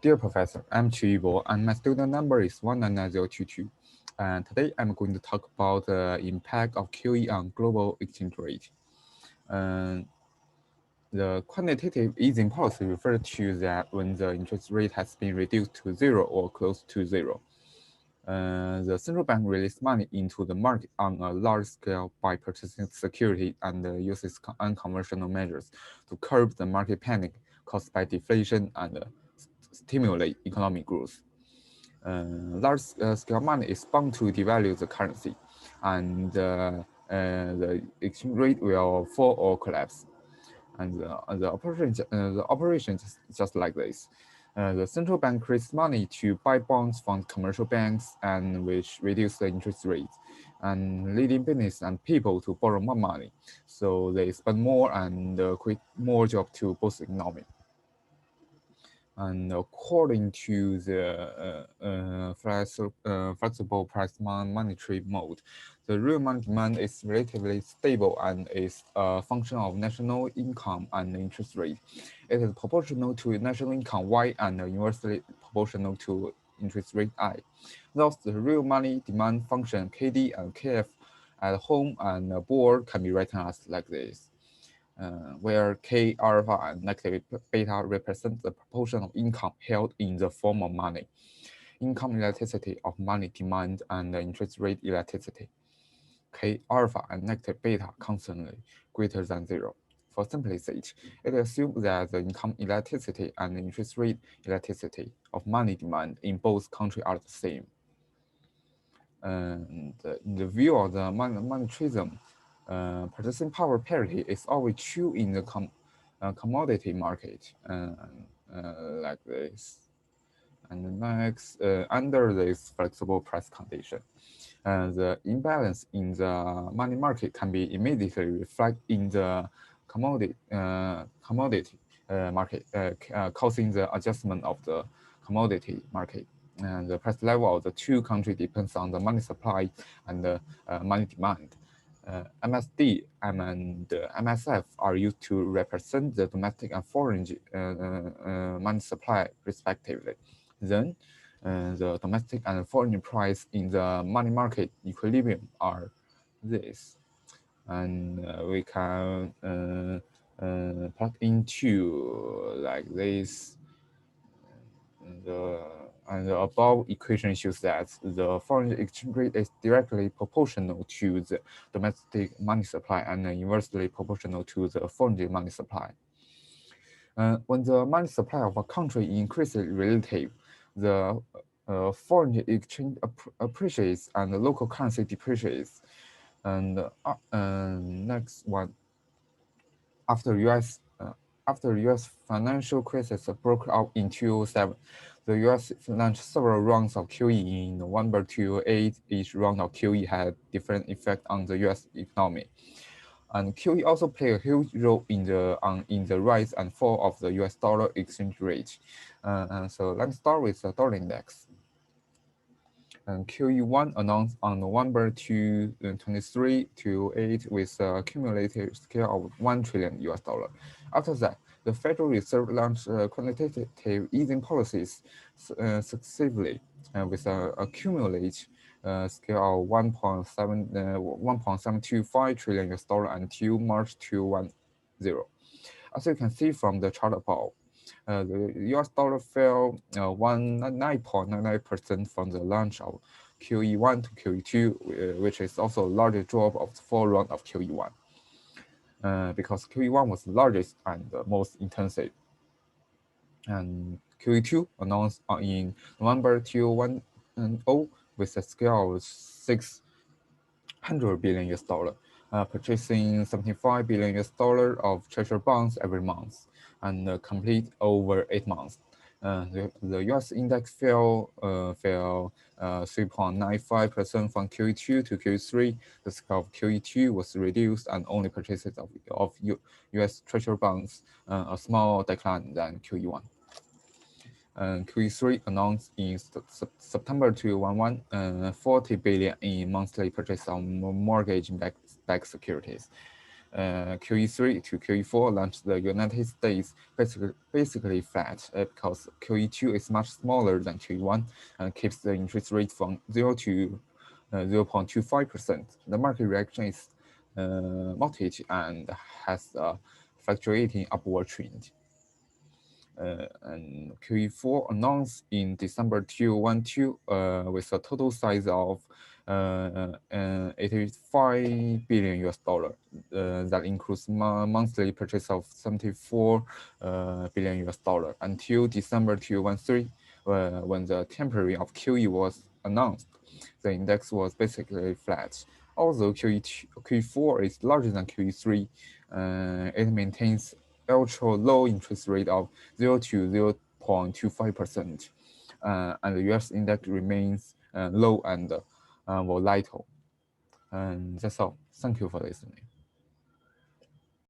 Dear Professor, I'm QU Yibo, and my student number is 19022. And today I'm going to talk about the impact of QE on global exchange rate. Uh, the quantitative easing policy refers to that when the interest rate has been reduced to zero or close to zero. The central bank releases money into the market on a large scale by purchasing security and uses unconventional measures to curb the market panic caused by deflation and stimulate economic growth. Large-scale money is bound to devalue the currency, and the exchange rate will fall or collapse. And the operation just like this. The central bank creates money to buy bonds from commercial banks, and which reduce the interest rate, and leading business and people to borrow more money, so they spend more and create more jobs to boost economy. And according to the flexible price monetary mode, the real money demand is relatively stable and is a function of national income and interest rate. It is proportional to national income Y and inversely proportional to interest rate I. Thus, the real money demand function KD and KF at home and abroad can be written as like this. Where K alpha and negative beta represent the proportion of income held in the form of money, income elasticity of money demand, and the interest rate elasticity. K alpha and negative beta constantly greater than zero. For simplicity, it assumes that the income elasticity and the interest rate elasticity of money demand in both countries are the same. And in the view of the monetarism, purchasing power parity is always true in the commodity market, like this. And next, under this flexible price condition, the imbalance in the money market can be immediately reflected in the commodity market, causing the adjustment of the commodity market. And the price level of the two countries depends on the money supply and the money demand. MSD and MSF are used to represent the domestic and foreign money supply respectively. Then, the domestic and foreign price in the money market equilibrium are this. And we can plug into like this. And the above equation shows that the foreign exchange rate is directly proportional to the domestic money supply and inversely proportional to the foreign money supply. When the money supply of a country increases relative, the foreign exchange appreciates and the local currency depreciates. And next one, after U.S. financial crisis broke out in 2007, the U.S. launched several rounds of QE in November 2008. Each round of QE had different effect on the U.S. economy. And QE also played a huge role in the rise and fall of the US dollar exchange rate. So let's start with the dollar index. And QE1 announced on November 23 to 8 with a cumulative scale of $1 trillion US dollar. After that, the Federal Reserve launched quantitative easing policies successively with a cumulative scale of 1.725 trillion US dollar until March 2010. As you can see from the chart above, the US dollar fell 9.99% from the launch of QE1 to QE2, which is also the largest drop of the full round of QE1, because QE1 was the largest and the most intensive. And QE2 announced in November 2010 with a scale of 600 billion US dollar, purchasing 75 billion US dollar of treasury bonds every month, and complete over 8 months. The US index fell 3.95% from QE2 to QE3. The scale of QE2 was reduced and only purchases of US treasury bonds, a small decline than QE1. QE3 announced in September 2011 40 billion in monthly purchase of mortgage-backed securities. QE3 to QE4 launched the United States basically flat because QE2 is much smaller than QE1 and keeps the interest rate from 0 to 0.25%. The market reaction is moderate and has a fluctuating upward trend. And QE4 announced in December 2012 with a total size of 85 billion US dollar. That includes monthly purchase of 74 billion US dollar until December 2013, when the temporary of QE was announced. The index was basically flat. Although QE4 is larger than QE3, it maintains ultra low interest rate of 0 to 0.25%, and the US index remains low and volatile. And that's all. Thank you for listening.